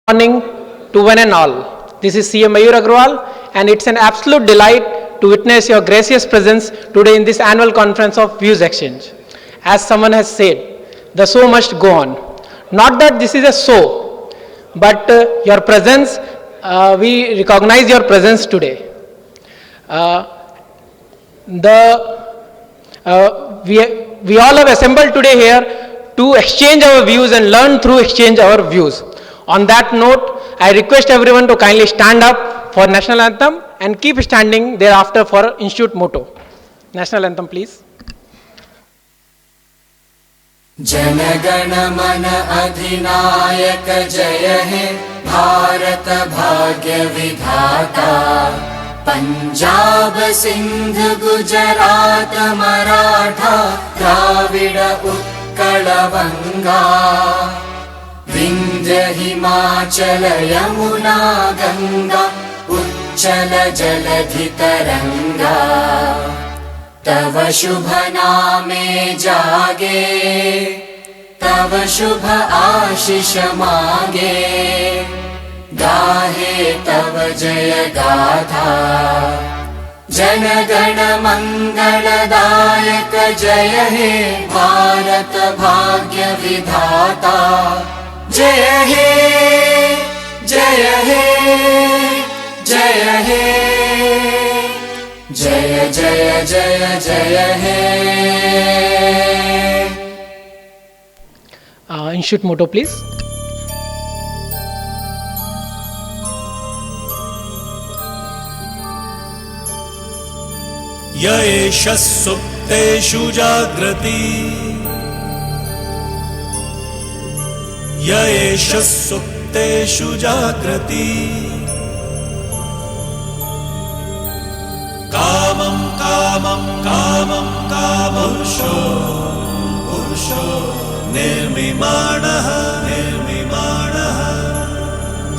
Morning to one and all. This is CM Mayur Agrawal, and it's an absolute delight to witness your gracious presence today in this annual conference of Views Exchange. As someone has said, the show must go on. Not that this is a show, but your presence, we recognize your presence today. The we all have assembled today here to exchange our views and learn through exchange our views. On that note, I request everyone to kindly stand up for national anthem and keep standing thereafter for institute motto. National anthem, please. जनगण मन अधिनायक जय हे भारत भाग्य विधाता पंजाब सिंध गुजरात मराठा द्राविड उत्कल बंगा विंध्य हिमाचल यमुना गंगा उच्चल जलधि तरंगा तव शुभ नामे जागे तव शुभ आशीष मागे गाहे तव जय गाथा जनगण मंगलदायक जय हे भारत भाग्य विधाता जय हे जय हे जय हे जय जय जय जय हे Institute motto, please. य एष सुप्तेषु जाग्रति य एष सुप्तेषु जाग्रति कामं कामं कामं कामपुरुषो पुरुषो निर्मिमाणः निर्मिमाणः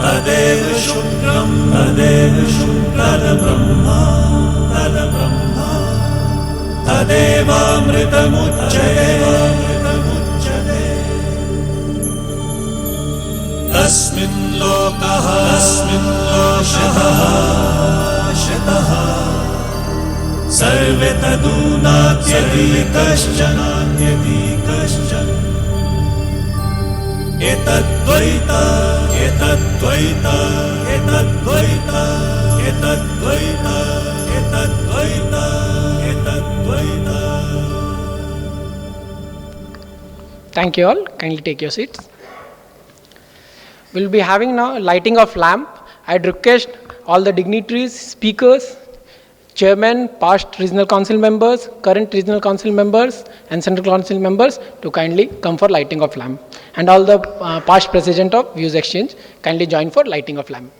तदेव शुक्रं तदेव शुक्रब्रह्मा तद्ब्रह्मा तदेवामृतमुच्यते तस्मिन् लोकः शतः सर्वे तदूनात्यति कश्चन एतद्द्वैत एतद्द्वैत एतद्द्वैत एतद्द्वैत एतद्द्वैत एतद्द्वैत. Thank you all. Kindly take your seats. We'll be having now lighting of lamp. I'd request all the dignitaries, speakers, chairman, past regional council members, current regional council members, and central council members to kindly come for lighting of lamp. And all the past president of Views Exchange kindly join for lighting of lamp.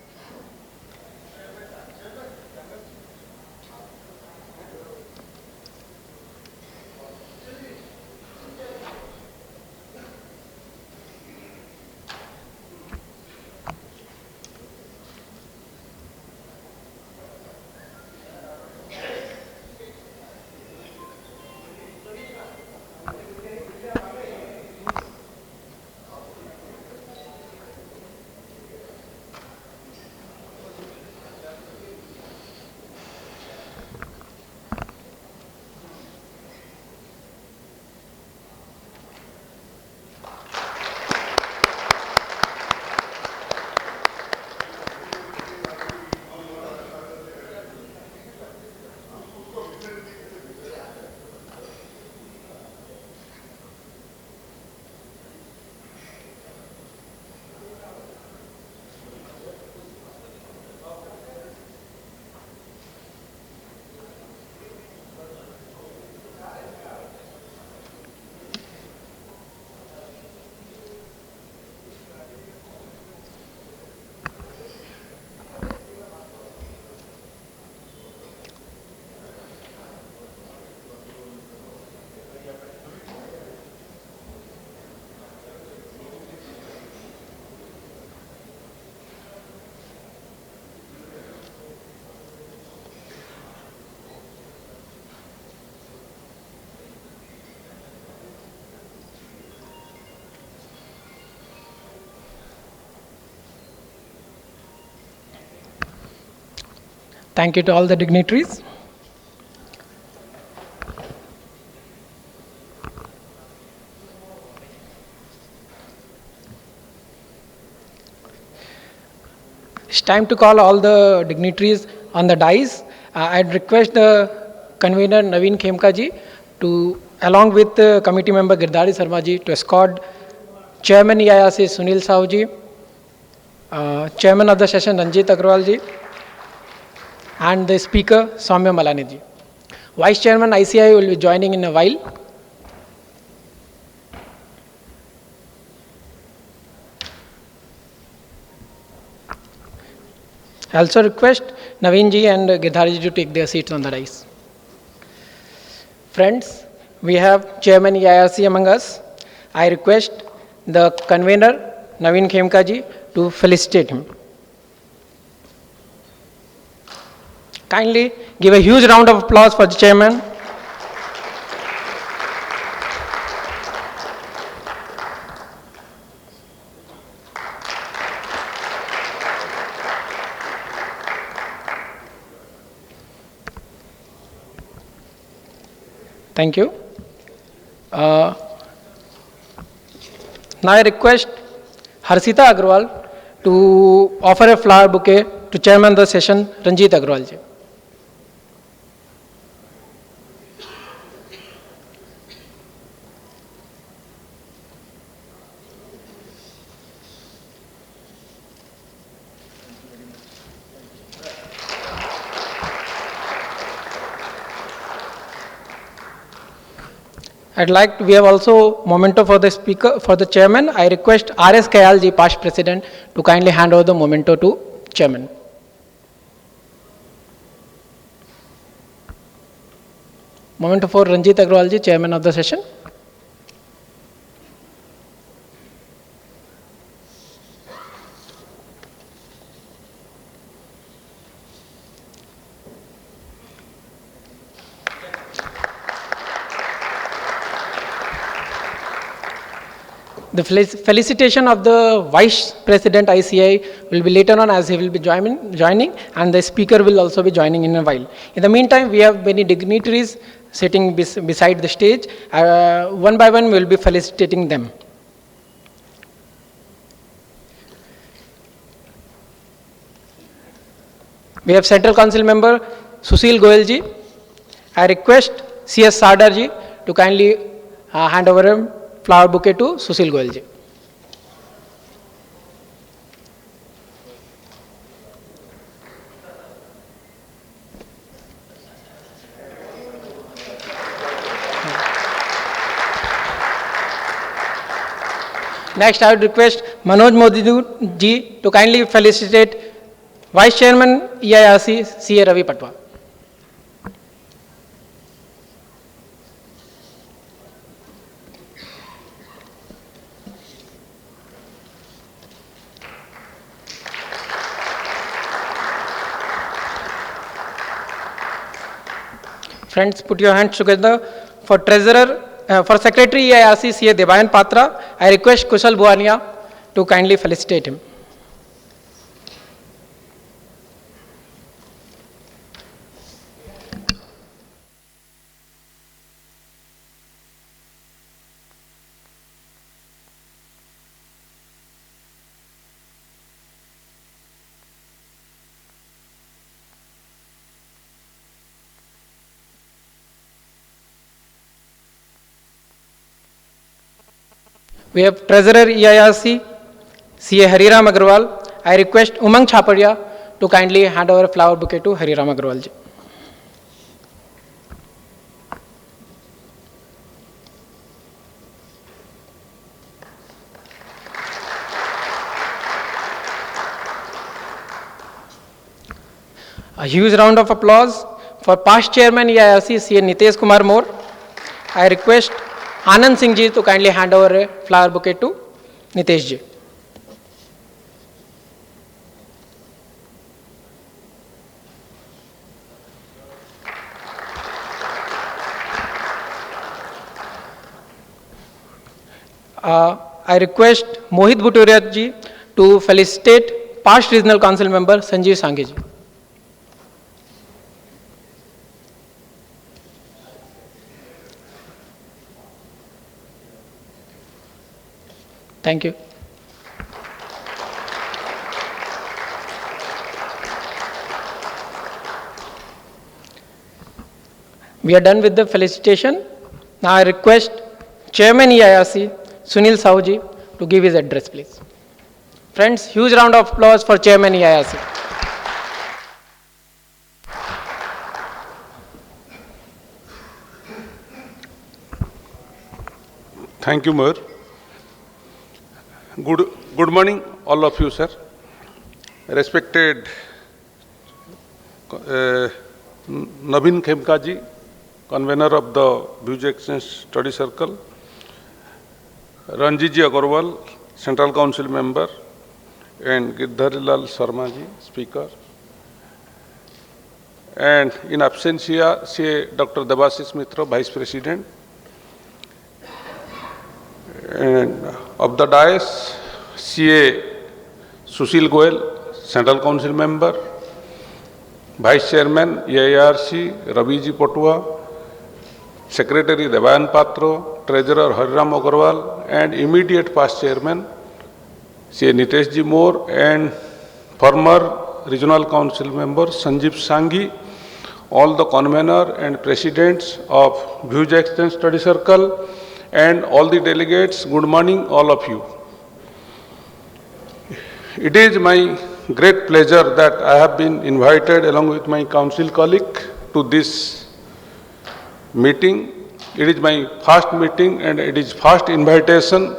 Thank you to all the dignitaries. It's time to call all the dignitaries on the dais. I'd request the convener Naveen Khemka ji to, along with the committee member Girdhari Sarma ji, to escort Chairman EIRC Sunil Sahu ji, Chairman of the session Ranjit Agrawal ji, and the Speaker Soumya Malani ji. Vice Chairman ICI will be joining in a while. I also request Naveen ji and Girdhari ji to take their seats on the dais. Friends, we have Chairman EIRC among us. I request the convener Naveen Khemka ji to felicitate him. Kindly give a huge round of applause for the chairman. Thank you. Now I request Harsita Agrawal to offer a flower bouquet to chairman of the session, Ranjit Agrawal ji. We have also memento for the speaker, for the chairman. I request R.S. Kayal ji, past president, to kindly hand over the memento to chairman. Memento for Ranjit Agrawal ji, chairman of the session. The felicitation of the Vice President ICI will be later on, as he will be joining, and the speaker will also be joining in a while. In the meantime, we have many dignitaries sitting beside the stage. One by one, we will be felicitating them. We have Central Council member Sushil Goyal ji. I request CS Sardar ji to kindly hand over a flower bouquet to Sushil Goyal ji. Next, I would request Manoj Modi ji to kindly felicitate Vice Chairman EIRC CA Ravi Patwa. Friends, put your hands together for Treasurer, for Secretary EIRC CA Debayan Patra. I request Kushal Bhuwania to kindly felicitate him. We have Treasurer EIRC, CA Hariram Agrawal. I request Umang Chaparia to kindly hand over a flower bouquet to Hariram Agrawal ji. A huge round of applause for past Chairman EIRC, CA Nitesh Kumar More. I request Anand Singh ji to kindly hand over a flower bouquet to Nitesh ji. I request Mohit Bhuturia ji to felicitate past Regional Council member Sanjeev Sanghi ji. Thank you. We are done with the felicitation. Now I request Chairman EIRC, Sunil Sahuji, to give his address, please. Friends, huge round of applause for Chairman EIRC. Thank you, Mayor. Good morning, all of you, sir. Respected Naveen Khemka ji, convener of the Views Exchange Study Circle, Ranjit ji Agarwal, Central Council member, and Girdharilal Sharma ji, speaker. And in absentia, Dr. Debashish Mitra, vice president. And of the dais, CA Sushil Goyal, Central Council member, Vice Chairman EIRC Raviji Potua, Secretary Devayan Patro, Treasurer Hariram Agarwal, and immediate past Chairman CA Nitesh Ji Moore, and former Regional Council member Sanjeev Sanghi, all the convener and presidents of Views Exchange Study Circle, and all the delegates. Good morning, all of you. It is my great pleasure that I have been invited along with my council colleague to this meeting. It is my first meeting and it is first invitation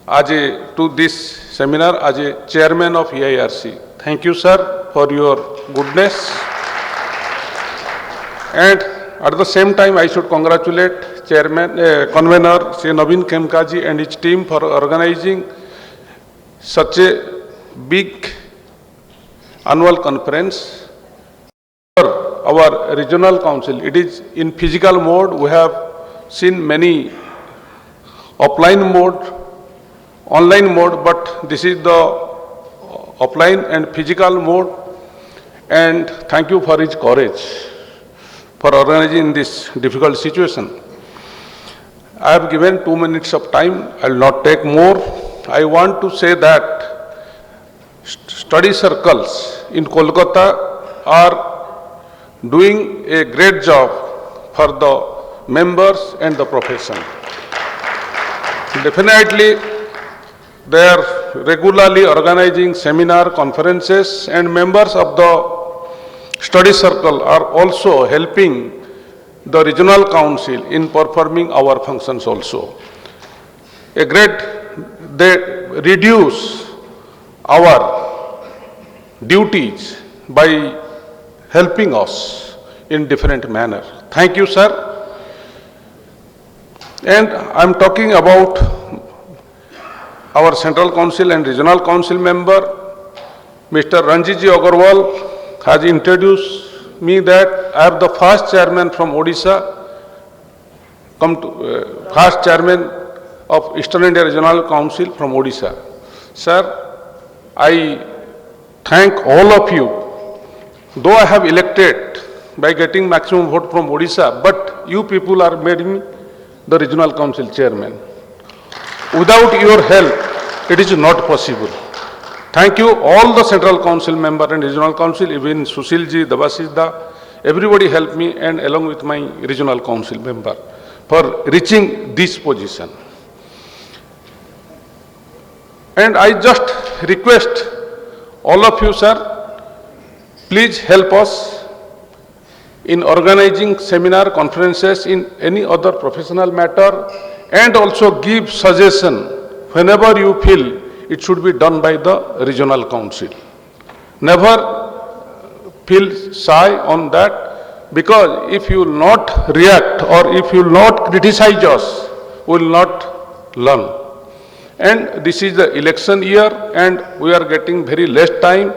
to this seminar as a chairman of EIRC. Thank you, sir, for your goodness. And at the same time, I should congratulate convener Sri Naveen Khemka ji and his team for organizing such a big annual conference for our regional council. It is in physical mode. We have seen many offline mode, online mode, but this is the offline and physical mode. And thank you for his courage for organizing this difficult situation. I have given 2 minutes of time. I will not take more. I want to say that study circles in Kolkata are doing a great job for the members and the profession. Definitely, they are regularly organizing seminar, conferences, and members of the study circle are also helping the regional council in performing our functions also. They reduce our duties by helping us in different manner. Thank you, sir. And I'm talking about our Central Council and Regional Council member, Mr. Ranjit Ji Agarwal has introduced me that I am the first chairman from Odisha, first chairman of Eastern India Regional Council from Odisha. Sir, I thank all of you. Though I have elected by getting maximum vote from Odisha, but you people are made me the Regional Council chairman. Without your help, it is not possible. Thank you, all the Central Council member and Regional Council, even Sushil ji, Debashish da, everybody helped me and along with my Regional Council member for reaching this position. And I just request all of you, sir, please help us in organizing seminar, conferences in any other professional matter, and also give suggestion whenever you feel it should be done by the regional council. Never feel shy on that, because if you will not react or if you will not criticize us, we will not learn. And this is the election year and we are getting very less time.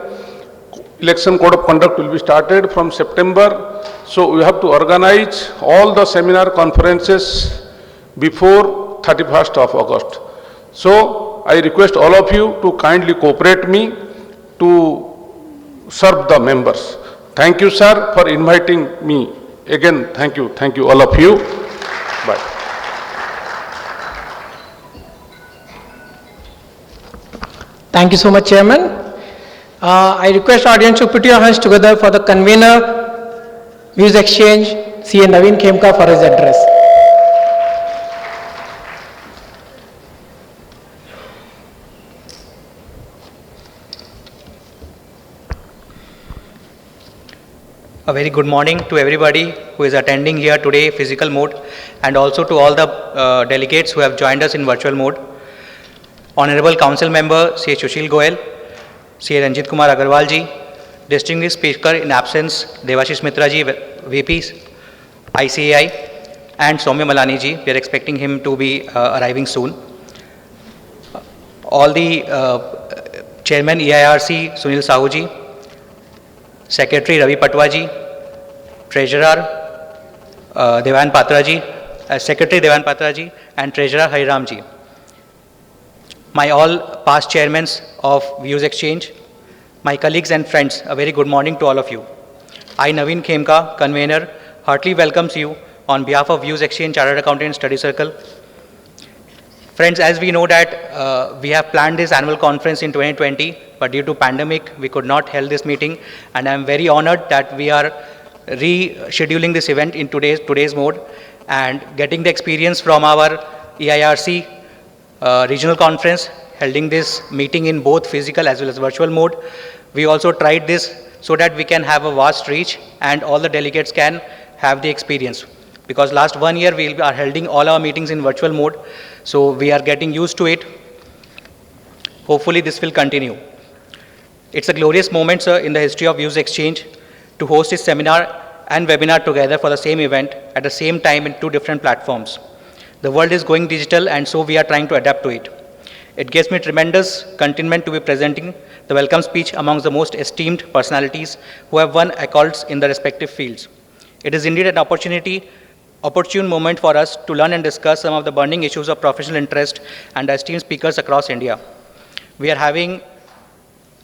Election code of conduct will be started from September. So we have to organize all the seminar conferences before 31st of August. So I request all of you to kindly cooperate me to serve the members. Thank you, sir, for inviting me. Again, thank you all of you. Bye. Thank you so much, Chairman. I request audience to put your hands together for the convener, Views Exchange, CA Naveen Khemka for his address. A very good morning to everybody who is attending here today, physical mode, and also to all the delegates who have joined us in virtual mode. Honorable Council Member C. Sushil Goyal, C. Ranjit Kumar Agarwal ji, Distinguished Speaker in absence Devashish Mitra ji, VP, ICAI, and Soumya Malani ji. We are expecting him to be arriving soon. All the Chairman EIRC Sunil Sahu ji, Secretary Ravi Patwa ji, Treasurer Devan Patra ji, Secretary Devan Patra ji, and Treasurer Hariram ji. My all past chairmen of Views Exchange, my colleagues and friends, a very good morning to all of you. I, Naveen Khemka, convener, heartily welcomes you on behalf of Views Exchange Chartered Accountant Study Circle. Friends, as we know that we have planned this annual conference in 2020, but due to pandemic, we could not hold this meeting, and I am very honored that we are rescheduling this event in today's mode and getting the experience from our EIRC regional conference, holding this meeting in both physical as well as virtual mode. We also tried this so that we can have a vast reach and all the delegates can have the experience. Because last 1 year we are holding all our meetings in virtual mode, so we are getting used to it. Hopefully this will continue. It's a glorious moment, sir, in the history of Views Exchange to host this seminar and webinar together for the same event at the same time in two different platforms. The world is going digital, and so we are trying to adapt to it. It gives me tremendous contentment to be presenting the welcome speech amongst the most esteemed personalities who have won accolades in their respective fields. It is indeed an opportune moment for us to learn and discuss some of the burning issues of professional interest and esteemed speakers across India. We are having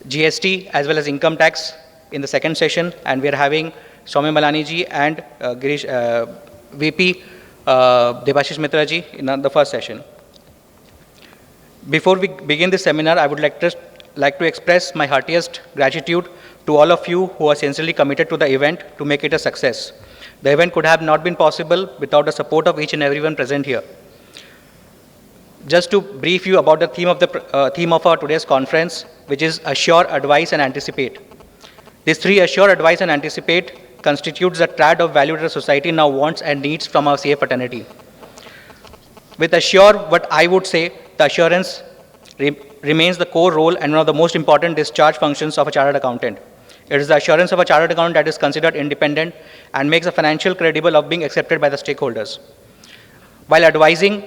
GST as well as income tax in the second session, and we are having Soumya Malani ji and VP Devashish Mitra ji in the first session. Before we begin this seminar, I would like to express my heartiest gratitude to all of you who are sincerely committed to the event to make it a success. The event could have not been possible without the support of each and everyone present here. Just to brief you about the theme of our today's conference, which is Assure, Advise, and Anticipate. These three, Assure, Advise, and Anticipate, constitutes the triad of value that the society now wants and needs from our CA fraternity. With Assure, what I would say, the assurance remains the core role and one of the most important discharge functions of a chartered accountant. It is the assurance of a chartered accountant that is considered independent and makes a financial credible of being accepted by the stakeholders. While advising,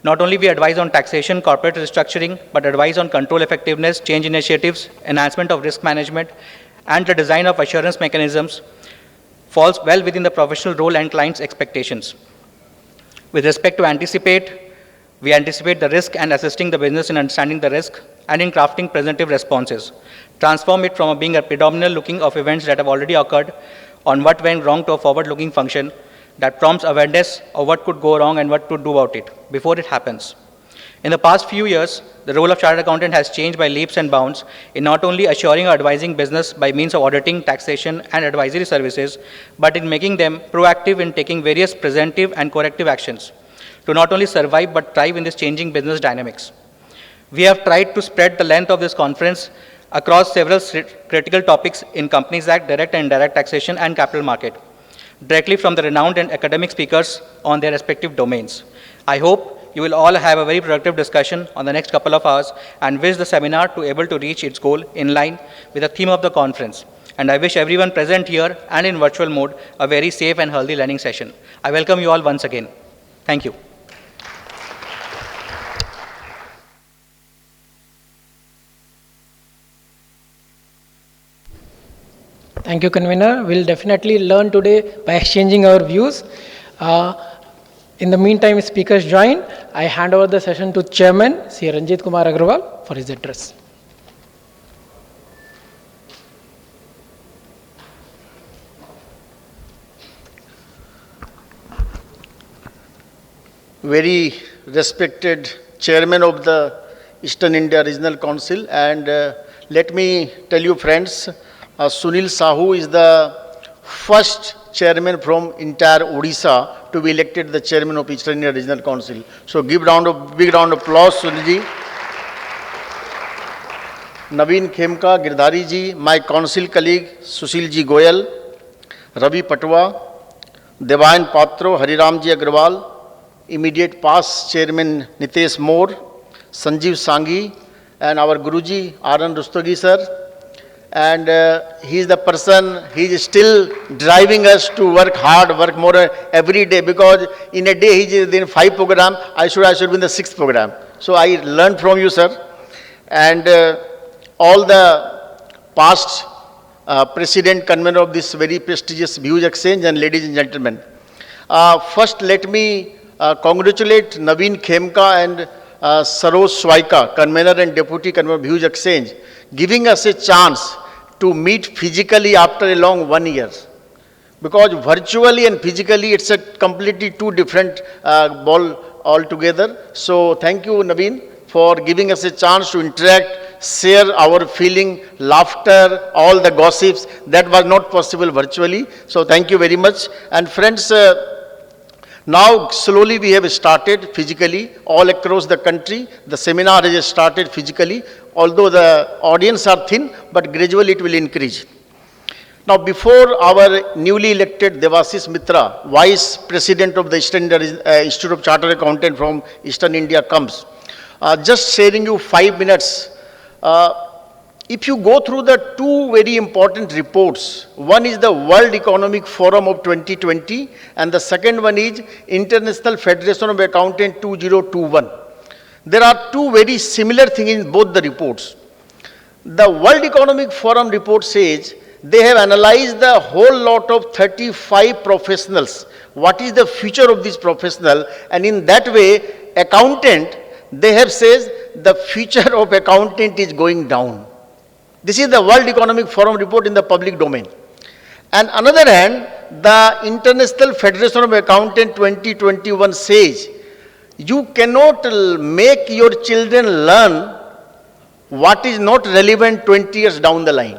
not only we advise on taxation, corporate restructuring, but advise on control effectiveness, change initiatives, enhancement of risk management, and the design of assurance mechanisms falls well within the professional role and client's expectations. With respect to anticipate, we anticipate the risk and assisting the business in understanding the risk and in crafting preventive responses. Transform it from being a predominant looking of events that have already occurred on what went wrong to a forward-looking function that prompts awareness of what could go wrong and what to do about it before it happens. In the past few years, the role of chartered accountant has changed by leaps and bounds in not only assuring or advising business by means of auditing, taxation, and advisory services, but in making them proactive in taking various preventive and corrective actions to not only survive but thrive in this changing business dynamics. We have tried to spread the length of this conference across several critical topics in Companies Act, direct and indirect taxation, and capital market, directly from the renowned and academic speakers on their respective domains. I hope you will all have a very productive discussion on the next couple of hours and wish the seminar to able to reach its goal in line with the theme of the conference. And I wish everyone present here and in virtual mode a very safe and healthy learning session. I welcome you all once again. Thank you. Thank you, convener. We'll definitely learn today by exchanging our views. In the meantime, speakers join. I hand over the session to Chairman, Sri Ranjit Kumar Agarwal, for his address. Very respected Chairman of the Eastern India Regional Council. And let me tell you friends, Sunil Sahu is the first chairman from entire Odisha to be elected the chairman of Eastern India Regional Council. So give big round of applause, Sunil ji. Naveen Khemka, Girdhari ji, my council colleague Sushil ji Goyal, Ravi Patwa, Devayan Patro, Hariram ji Agrawal, immediate past chairman Nitesh More, Sanjeev Sanghi, and our Guruji Aran Rustogi sir. And he is the person, he is still driving us to work hard, work more every day, because in a day he is in 5 program, I should be in the 6th program. So I learned from you, sir. And all the past president, convener of this very prestigious Views Exchange, and ladies and gentlemen. First let me congratulate Naveen Khemka and Saroj Swaika, convener and deputy convener of Views Exchange, giving us a chance to meet physically after a long 1 year. Because virtually and physically it's a completely two different ball altogether. So thank you, Naveen, for giving us a chance to interact, share our feeling, laughter, all the gossips. That was not possible virtually. So thank you very much. And friends, now slowly we have started physically all across the country. The seminar has started physically, although the audience are thin, but gradually it will increase. Now before our newly elected Devasis Mitra, Vice President of the Eastern India Institute of Chartered Accountant from Eastern India comes, just sharing you 5 minutes. If you go through the two very important reports, one is the World Economic Forum of 2020 and the second one is International Federation of Accountants 2021. There are two very similar things in both the reports. The World Economic Forum report says they have analyzed the whole lot of 35 professionals. What is the future of this professional? And in that way, accountant, they have said the future of accountant is going down. This is the World Economic Forum report in the public domain. And another hand, the International Federation of Accountants 2021 says, you cannot make your children learn what is not relevant 20 years down the line.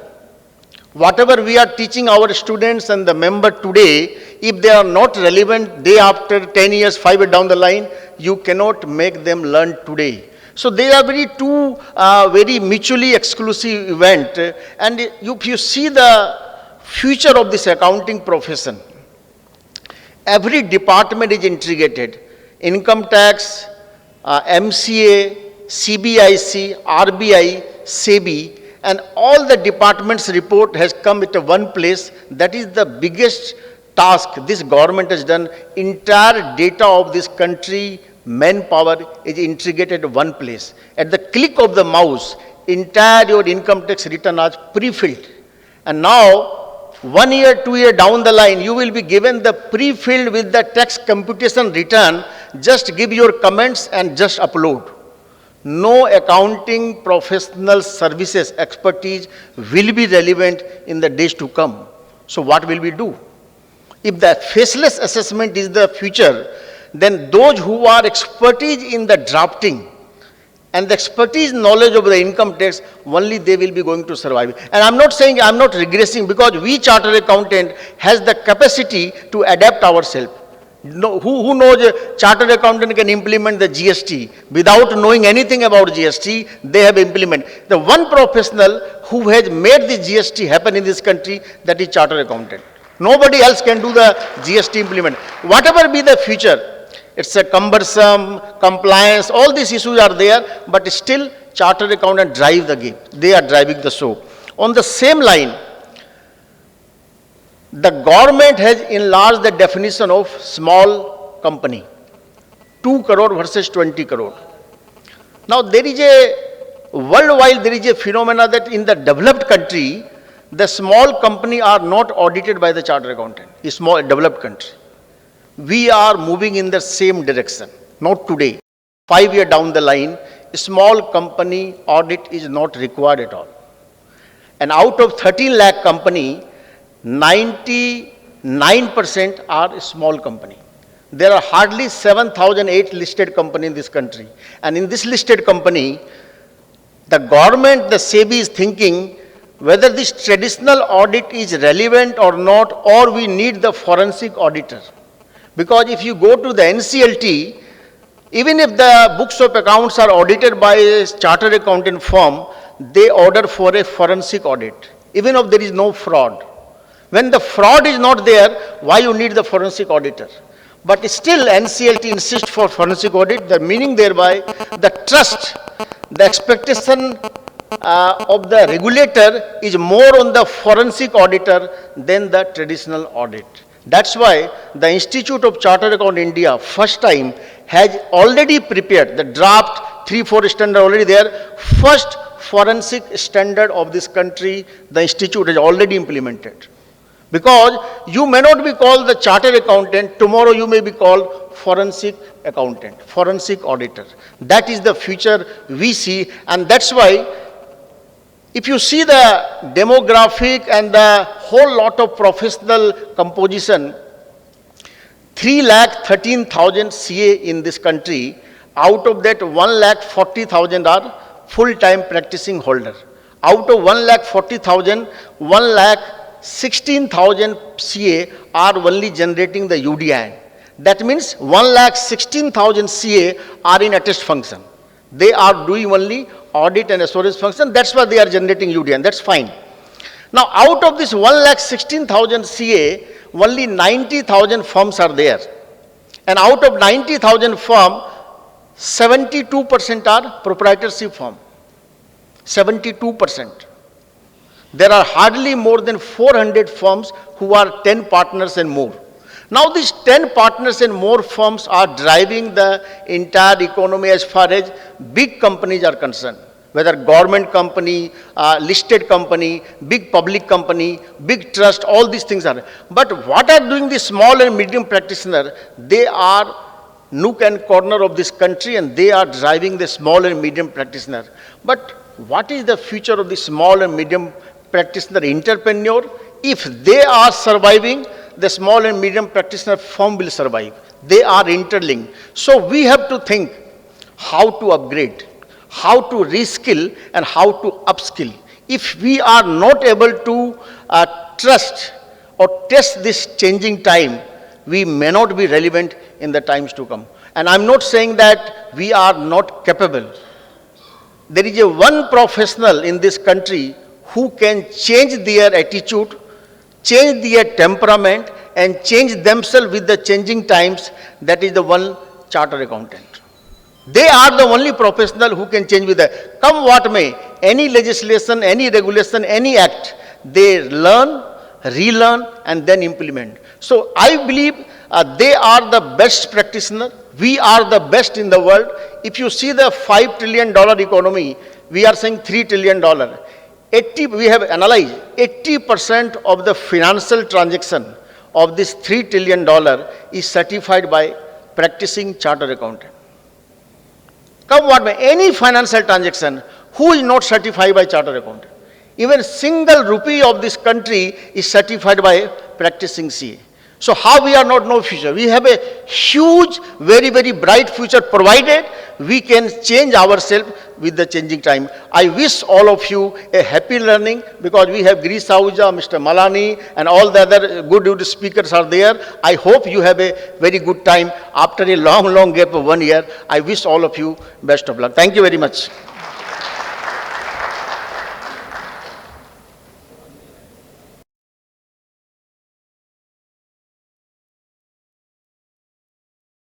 Whatever we are teaching our students and the member today, if they are not relevant day after 10 years, 5 years down the line, you cannot make them learn today. So they are very mutually exclusive event. And if you see the future of this accounting profession, every department is integrated. Income tax, MCA, CBIC, RBI, SEBI, and all the departments' report has come at one place. That is the biggest task this government has done. Entire data of this country, manpower is integrated at one place. At the click of the mouse, entire your income tax return is pre-filled. And now, 1 year, 2 years down the line, you will be given the pre-filled with the tax computation return. Just give your comments and just upload. No accounting professional services expertise will be relevant in the days to come. So what will we do? If the faceless assessment is the future, then those who are expertise in the drafting and the expertise knowledge of the income tax, only they will be going to survive. And I'm not saying, I'm not regressing, because we chartered accountant has the capacity to adapt ourselves. No, who knows a chartered accountant can implement the GST without knowing anything about GST, they have implemented. The one professional who has made the GST happen in this country, that is chartered accountant. Nobody else can do the GST implement. Whatever be the future, it's a cumbersome, compliance, all these issues are there, but still chartered accountant drive the game. They are driving the show. On the same line, the government has enlarged the definition of small company. 2 crore versus 20 crore. Now there is worldwide there is a phenomena that in the developed country, the small company are not audited by the chartered accountant. A small developed country. We are moving in the same direction. Not today. 5 years down the line, a small company audit is not required at all. And out of 13 lakh company, 99% are a small company. There are hardly 7,008 listed company in this country. And in this listed company, The government, the SEBI is thinking whether this traditional audit is relevant or not, or we need the forensic auditor. Because if you go to the NCLT, even if the books of accounts are audited by a chartered accountant firm, they order for a forensic audit, even if there is no fraud. When the fraud is not there, why you need the forensic auditor? But still NCLT insists for forensic audit, the meaning thereby, the trust, the expectation of the regulator is more on the forensic auditor than the traditional audit. That's why the Institute of Chartered Account India, first time, has already prepared the draft 3-4 standard already there. First forensic standard of this country, the Institute has already implemented. Because you may not be called the chartered accountant, tomorrow you may be called forensic accountant, forensic auditor. That is the future we see, and that's why if you see the demographic and the whole lot of professional composition, 3,13,000 CA in this country, out of that 1,40,000 are full-time practicing holder. Out of 1,40,000, 1,16,000 CA are only generating the UDN. That means 1,16,000 CA are in attest function. They are doing only audit and assurance function. That's why they are generating UDN. That's fine. Now, out of this 1,16,000 CA, only 90,000 firms are there. And out of 90,000 firms, 72% are proprietorship firm. 72%. There are hardly more than 400 firms who are 10 partners and more. Now these 10 partners and more firms are driving the entire economy as far as big companies are concerned. Whether government company, listed company, big public company, big trust, all these things are. But what are doing the small and medium practitioner? They are nook and corner of this country and they are driving the small and medium practitioner. But what is the future of the small and medium practitioner entrepreneur? If they are surviving, the small and medium practitioner firm will survive. They are interlinked. So we have to think how to upgrade, how to reskill and how to upskill. If we are not able to trust or test this changing time, we may not be relevant in the times to come. And I'm not saying that we are not capable. There is a one professional in this country who can change their attitude, change their temperament and change themselves with the changing times. That is the one chartered accountant. They are the only professional who can change with that. Come what may, any legislation, any regulation, any act, they learn, relearn and then implement. So I believe they are the best practitioner. We are the best in the world. If you see the $5 trillion economy, we are saying $3 trillion. We have analyzed 80% of the financial transaction of this $3 trillion is certified by practicing chartered accountant. Come what may, any financial transaction, who is not certified by chartered accountant? Even single rupee of this country is certified by practicing CA. So how we are not no future? We have a huge, very, very bright future provided we can change ourselves with the changing time. I wish all of you a happy learning because we have Girish Ahuja, Mr. Malani and all the other good speakers are there. I hope you have a very good time after a long, long gap of 1 year. I wish all of you best of luck. Thank you very much.